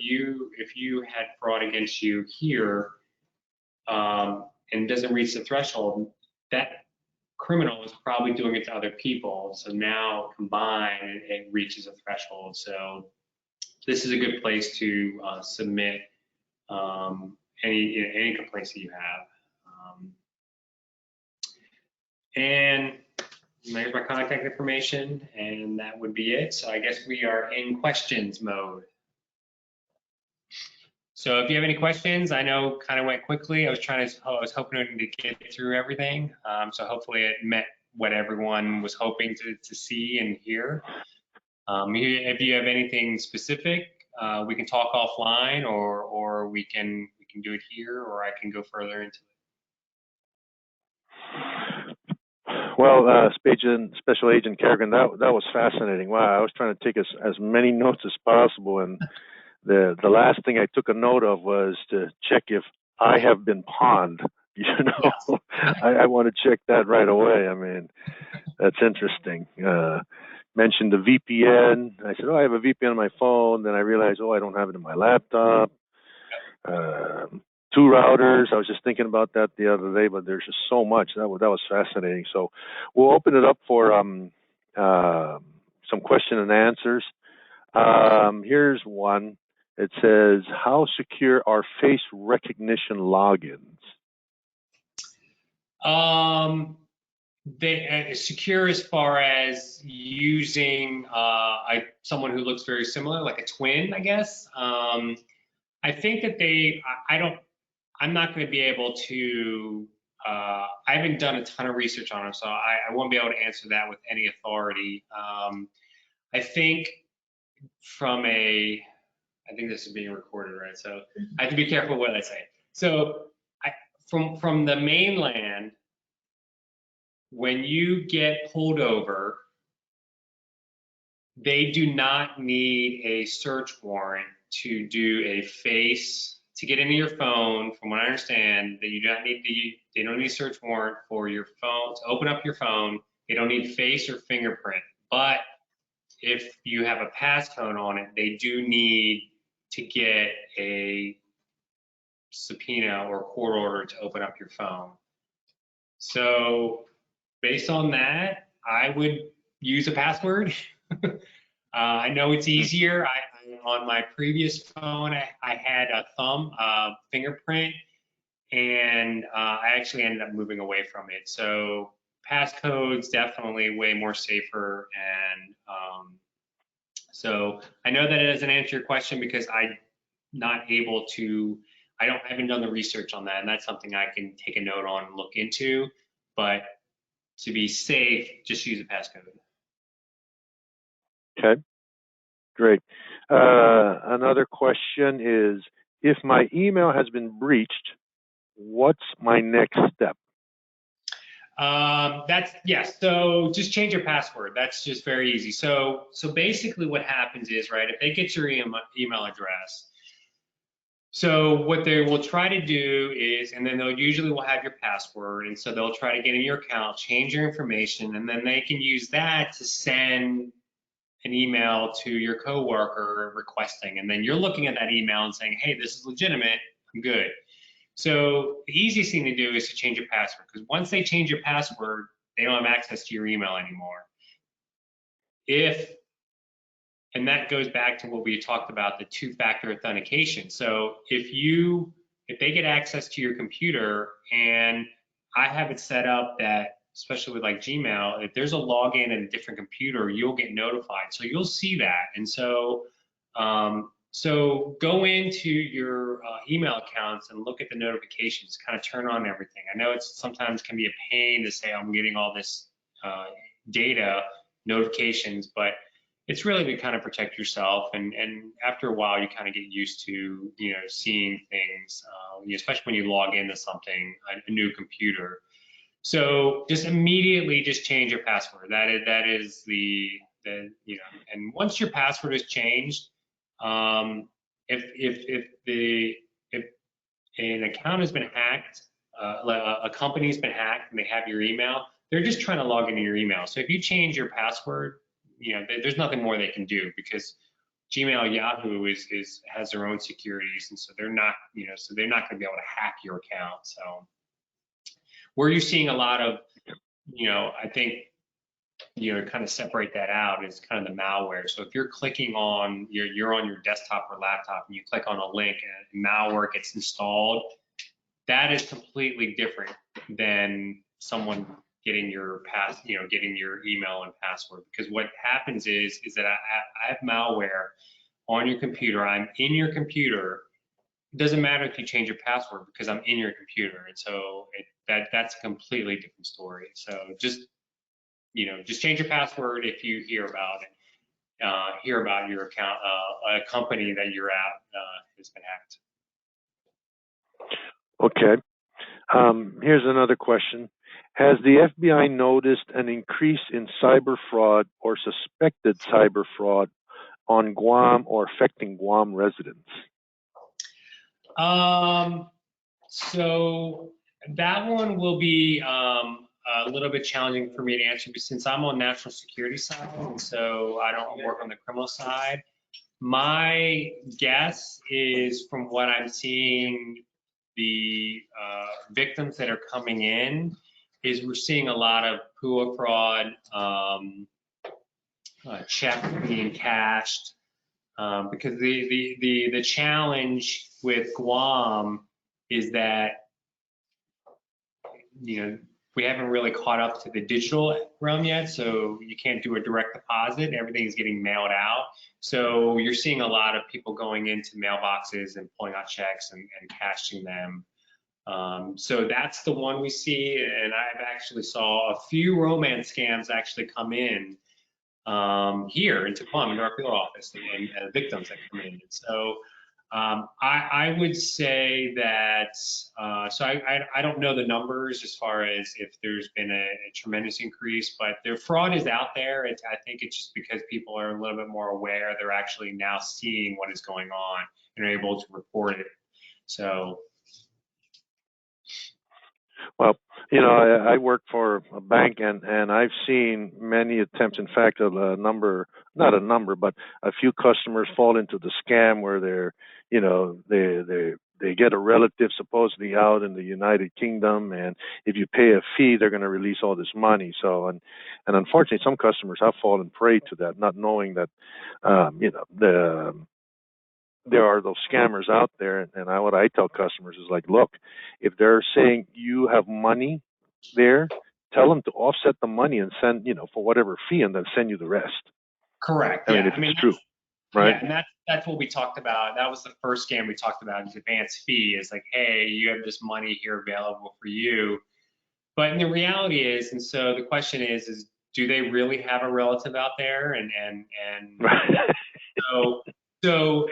you had fraud against you here and doesn't reach the threshold, that criminal is probably doing it to other people. So now combined, it reaches a threshold. So this is a good place to submit any complaints that you have. And there's my contact information, and that would be it. So I guess we are in questions mode. So if you have any questions, I know kind of went quickly. I was hoping to get through everything. So hopefully it met what everyone was hoping to see and hear. If you have anything specific, we can talk offline, or we can do it here, or I can go further into it. Well, Special Agent Kerrigan, that was fascinating. Wow, I was trying to take as many notes as possible, and the last thing I took a note of was to check if I have been pawned. Yes. I want to check that right away. I mean, that's interesting. Mentioned the VPN. I said, I have a VPN on my phone. Then I realized, I don't have it in my laptop. 2 routers. I was just thinking about that the other day, but there's just so much. That was fascinating. So we'll open it up for some question and answers. Here's one. It says, how secure are face recognition logins? They secure as far as using someone who looks very similar, like a twin, I guess. I think that I'm not going to be able to, I haven't done a ton of research on them, so I won't be able to answer that with any authority. I think I think this is being recorded, right? So I have to be careful what I say. So from the mainland, when you get pulled over, they do not need a search warrant to do a face, to get into your phone. From what I understand, that they don't need a search warrant for your phone, to open up your phone. They don't need face or fingerprint. But if you have a passcode on it, they do need to get a subpoena or court order to open up your phone. So based on that, I would use a password. I know it's easier. On my previous phone, I had a thumb fingerprint, and I actually ended up moving away from it. So passcode's definitely way more safer. And so I know that it doesn't answer your question because I'm not able to I haven't done the research on that, and that's something I can take a note on and look into. But to be safe, just use a passcode. Okay, great. Another question is, if my email has been breached, what's my next step? That's yes. So just change your password. That's just very easy. So basically, what happens is, right, if they get your email address, so what they will try to do is, and then they'll usually will have your password, and so they'll try to get in your account, change your information, and then they can use that to send an email to your coworker requesting, and then you're looking at that email and saying, hey, this is legitimate, I'm good. So the easiest thing to do is to change your password, because once they change your password, they don't have access to your email anymore. And that goes back to what we talked about, the two-factor authentication. So if they get access to your computer, and I have it set up that, especially with like Gmail, if there's a login in a different computer, you'll get notified. So you'll see that. And so go into your email accounts and look at the notifications, kind of turn on everything. I know it's sometimes can be a pain to say I'm getting all this data notifications, but it's really to kind of protect yourself. And after a while, you kind of get used to, seeing things, especially when you log into something, a new computer. So just immediately just change your password. That is the and once your password is changed, if an account has been hacked, a company's been hacked and they have your email, they're just trying to log into your email. So if you change your password, there's nothing more they can do, because Gmail, Yahoo has their own securities, and so they're not going to be able to hack your account. So where you're seeing a lot of, I think, kind of separate that out is kind of the malware. So if you're clicking on, you're on your desktop or laptop and you click on a link and malware gets installed, that is completely different than someone getting your getting your email and password. Because what happens is that I have malware on your computer. I'm in your computer. It doesn't matter if you change your password, because I'm in your computer. And so that's a completely different story. So just change your password if you hear about it. Hear about your account, a company that you're at has been hacked. Okay. Here's another question. Has the FBI noticed an increase in cyber fraud or suspected cyber fraud on Guam or affecting Guam residents? So that one will be a little bit challenging for me to answer, because since I'm on national security side, and so I don't work on the criminal side. My guess is, from what I'm seeing, the victims that are coming in, is we're seeing a lot of PUA fraud, checks being cashed, because the challenge with Guam is that we haven't really caught up to the digital realm yet, so you can't do a direct deposit. Everything's getting mailed out. So you're seeing a lot of people going into mailboxes and pulling out checks and cashing them. So that's the one we see, and I've actually saw a few romance scams actually come in here into Guam, in our field office, and victims that come in. So I would say that, so I don't know the numbers as far as if there's been a tremendous increase, but the fraud is out there. I think it's just because people are a little bit more aware. They're actually now seeing what is going on and are able to report it. So. Well, I work for a bank, and I've seen many attempts. In fact, not a number, but a few customers fall into the scam where they get a relative supposedly out in the United Kingdom, and if you pay a fee, they're going to release all this money. So, and unfortunately, some customers have fallen prey to that, not knowing that, there are those scammers out there. And what I tell customers is like, look, if they're saying you have money there, tell them to offset the money and send, for whatever fee, and then send you the rest. Correct. I mean, if it's true. right? Yeah, and that's what we talked about. That was the first scam we talked about, is advance fee. Is like, hey, you have this money here available for you. But the reality is, and so the question is do they really have a relative out there? And so so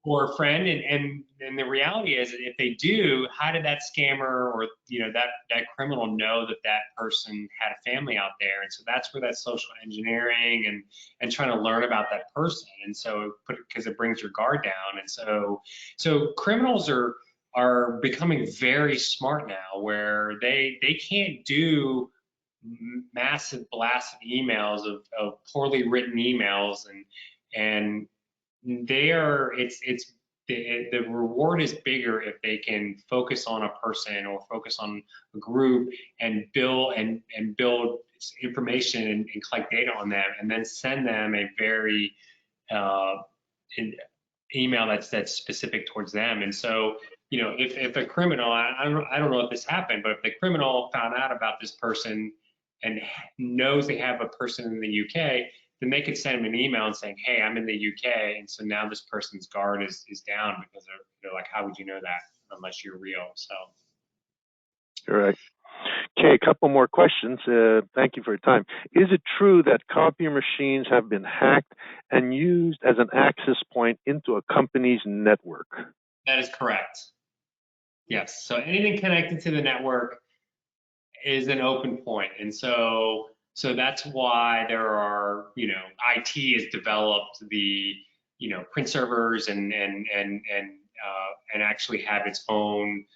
or a friend, and the reality is, if they do, how did that scammer, or that criminal know that that person had a family out there? And so that's where that social engineering and trying to learn about that person, and so because it brings your guard down. And so criminals are becoming very smart now, where they can't do massive blast of emails, of poorly written emails, and it's the reward is bigger if they can focus on a person or focus on a group and build information and collect data on them, and then send them a very uh, email that's specific towards them. And so, if a criminal, I don't know if this happened, but if the criminal found out about this person and knows they have a person in the UK, then they could send him an email and saying, hey, I'm in the UK. And so now this person's guard is down, because they're like, how would you know that unless you're real? So. Correct. Okay, a couple more questions. Thank you for your time. Is it true that copy machines have been hacked and used as an access point into a company's network? That is correct. Yes. So anything connected to the network is an open point. And so that's why there are, IT has developed the, print servers and actually have its own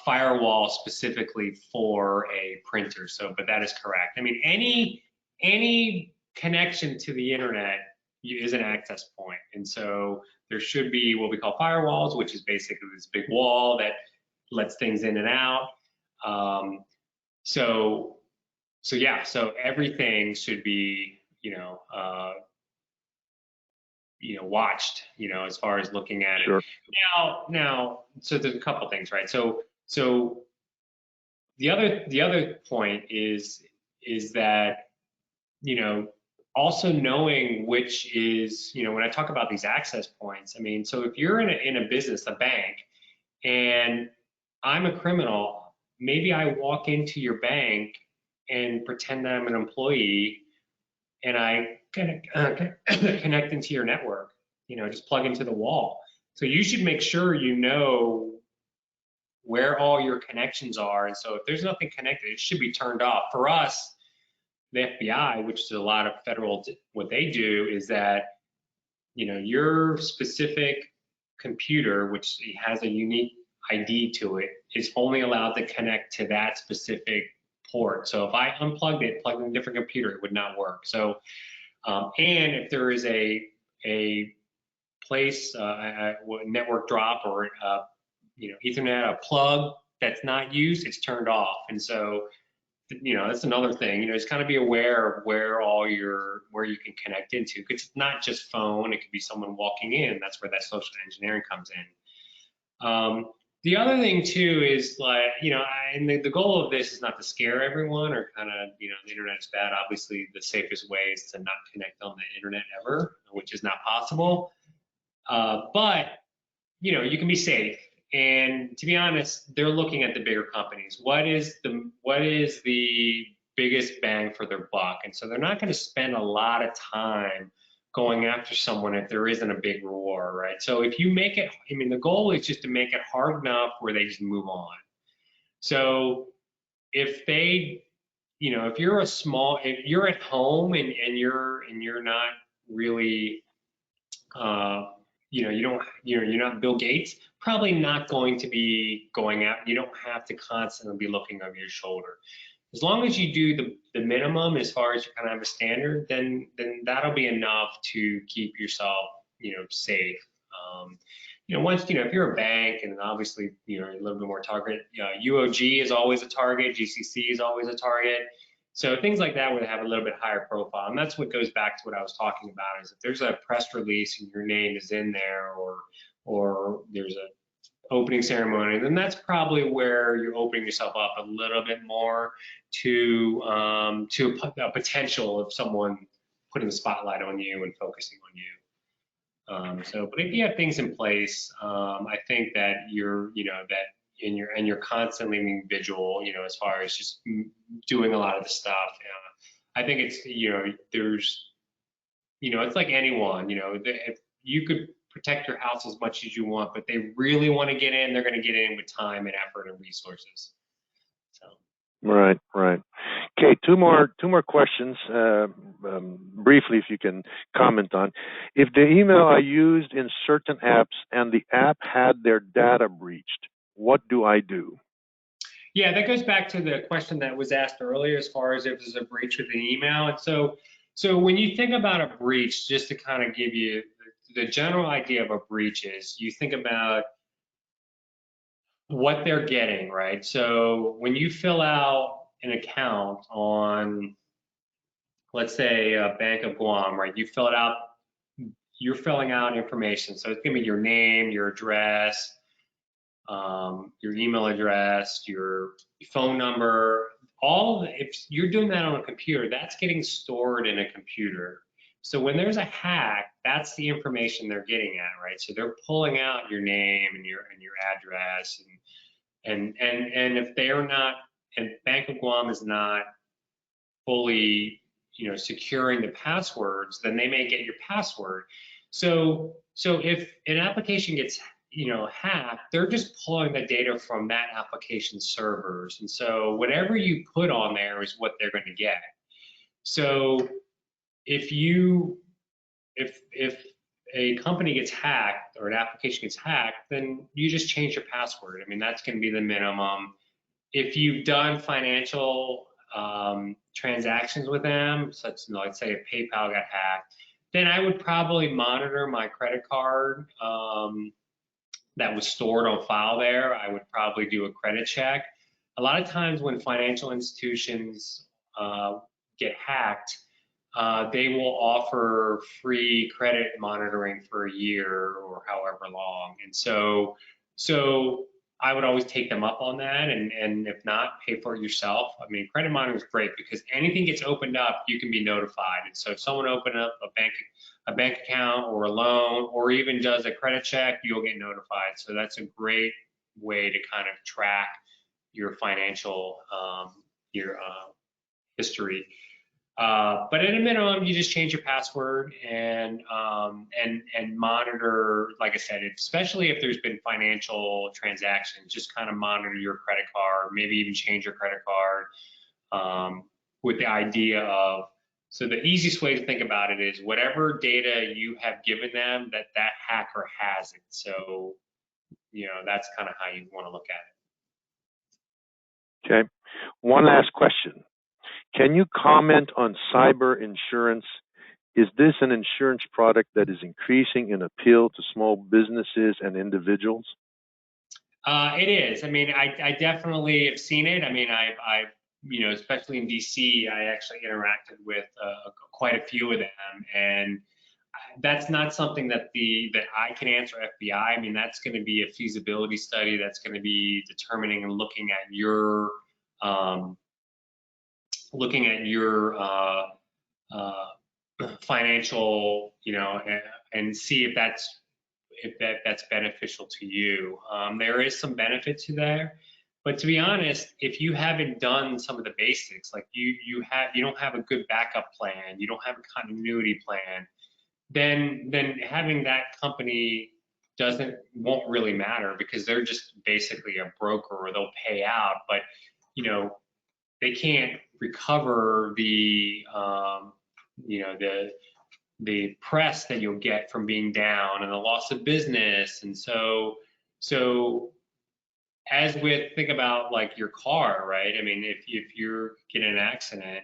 firewall specifically for a printer. So, but that is correct. I mean, any connection to the internet is an access point. And so there should be what we call firewalls, which is basically this big wall that lets things in and out. So yeah, so everything should be, watched, as far as looking at it. Sure. Now, so there's a couple things, right? So the other point is that, also knowing which is, when I talk about these access points, I mean, so if you're in a business, a bank, and I'm a criminal, maybe I walk into your bank and pretend that I'm an employee, and I connect into your network, just plug into the wall. So you should make sure you know where all your connections are. And so if there's nothing connected, it should be turned off. For us, the FBI, which is a lot of federal, what they do is that, your specific computer, which has a unique ID to it, is only allowed to connect to that specific port. So if I unplugged it, plugged in a different computer, it would not work. So, and if there is a place, a network drop, or Ethernet, a plug that's not used, it's turned off. And so, that's another thing. Just kind of be aware of where you can connect into, because it's not just phone. It could be someone walking in. That's where that social engineering comes in. The other thing too is, like, and the goal of this is not to scare everyone, or kind of, the internet's bad. Obviously, the safest way is to not connect on the internet ever, which is not possible. But you can be safe. And to be honest, they're looking at the bigger companies. What is the biggest bang for their buck? And so they're not going to spend a lot of time going after someone if there isn't a big reward, right? So if you make it, I mean, the goal is just to make it hard enough where they just move on. So if they, if you're at home and you're not really, you're not Bill Gates, probably not going to be going out. You don't have to constantly be looking over your shoulder. As long as you do the minimum, as far as you kind of have a standard, then that'll be enough to keep yourself, safe. Once, if you're a bank, and obviously, a little bit more target, UOG is always a target, GCC is always a target. So things like that would have a little bit higher profile. And that's what goes back to what I was talking about, is if there's a press release and your name is in there, or there's a opening ceremony, then that's probably where you're opening yourself up a little bit more to a potential of someone putting the spotlight on you and focusing on you. But if you have things in place, I think that you're constantly being vigilant, as far as just doing a lot of the stuff. I think it's, it's like anyone, if you could protect your house as much as you want, but they really want to get in, they're going to get in with time and effort and resources. So. Right, right. Okay, two more questions. Briefly, if you can comment on, if the email I used in certain apps and the app had their data breached, what do I do? Yeah, that goes back to the question that was asked earlier, as far as if there's a breach with an email. And so when you think about a breach, just to kind of give you the general idea of a breach is, you think about what they're getting, right? So when you fill out an account on, let's say, Bank of Guam, right? You're filling out information. So it's gonna be your name, your address, your email address, your phone number. If you're doing that on a computer, that's getting stored in a computer. So when there's a hack, that's the information they're getting at, right? So they're pulling out your name and your address, and if they're not, and Bank of Guam is not fully, securing the passwords, then they may get your password. So if an application gets, hacked, they're just pulling the data from that application servers. And so whatever you put on there is what they're going to get. So if a company gets hacked or an application gets hacked, then you just change your password. I mean, that's going to be the minimum. If you've done financial transactions with them, such, let's say if PayPal got hacked, then I would probably monitor my credit card that was stored on file there. I would probably do a credit check. A lot of times when financial institutions get hacked, they will offer free credit monitoring for a year or however long. And so I would always take them up on that, and if not, pay for it yourself. I mean, credit monitoring is great because anything gets opened up, you can be notified. And so if someone opened up a bank account or a loan, or even does a credit check, you'll get notified. So that's a great way to kind of track your financial history. But at a minimum, you just change your password and monitor, like I said, especially if there's been financial transactions, just kind of monitor your credit card, maybe even change your credit card with the idea of, so the easiest way to think about it is whatever data you have given them, that hacker has it. So, that's kind of how you want to look at it. Okay. One last question. Can you comment on cyber insurance? Is this an insurance product that is increasing in appeal to small businesses and individuals? It is. I mean, I definitely have seen it. I mean, I've especially in DC, I actually interacted with quite a few of them, and that's not something that I can answer FBI. I mean, that's going to be a feasibility study. That's going to be determining and looking at your financial, and see if that's beneficial to you. There is some benefit to there, but to be honest, if you haven't done some of the basics, like you don't have a good backup plan, you don't have a continuity plan, then having that company won't really matter, because they're just basically a broker, or they'll pay out, but they can't recover the the press that you'll get from being down and the loss of business. And so as think about like your car, right? I mean, if you're getting an accident,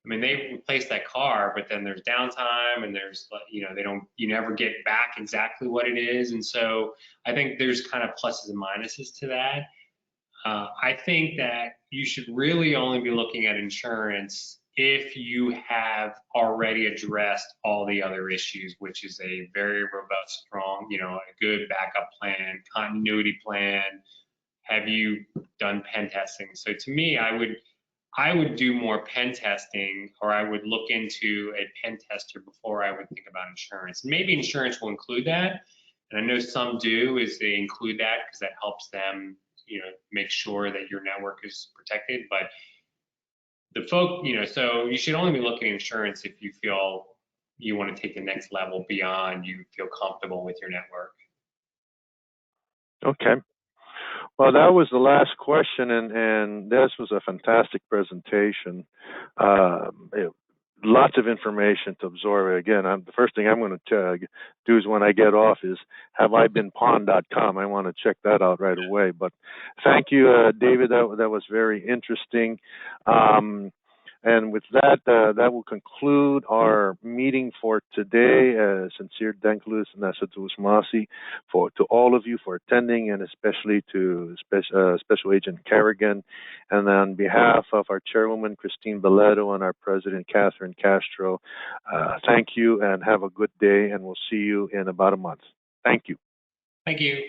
I mean, they replace that car, but then there's downtime, and there's, you never get back exactly what it is. And so I think there's kind of pluses and minuses to that. I think that you should really only be looking at insurance if you have already addressed all the other issues, which is a very robust, strong, a good backup plan, continuity plan. Have you done pen testing? So to me, I would I would do more pen testing, or I would look into a pen tester before I would think about insurance. Maybe insurance will include that. And I know some do, is they include that because that helps them, make sure that your network is protected. But so you should only be looking at insurance if you feel you want to take the next level beyond you feel comfortable with your network. Okay. Well, that was the last question, and this was a fantastic presentation. Lots of information to absorb. Again, the first thing I'm going to do is when I get off is haveibeenpawned.com. I want to check that out right away. But thank you, David. That was very interesting. And with that, that will conclude our meeting for today. Sincere Danklus Nasatus Masi to all of you for attending, and especially to Special Agent Carrigan. And on behalf of our Chairwoman Christine Biletto and our President Catherine Castro, thank you and have a good day, and we'll see you in about a month. Thank you. Thank you.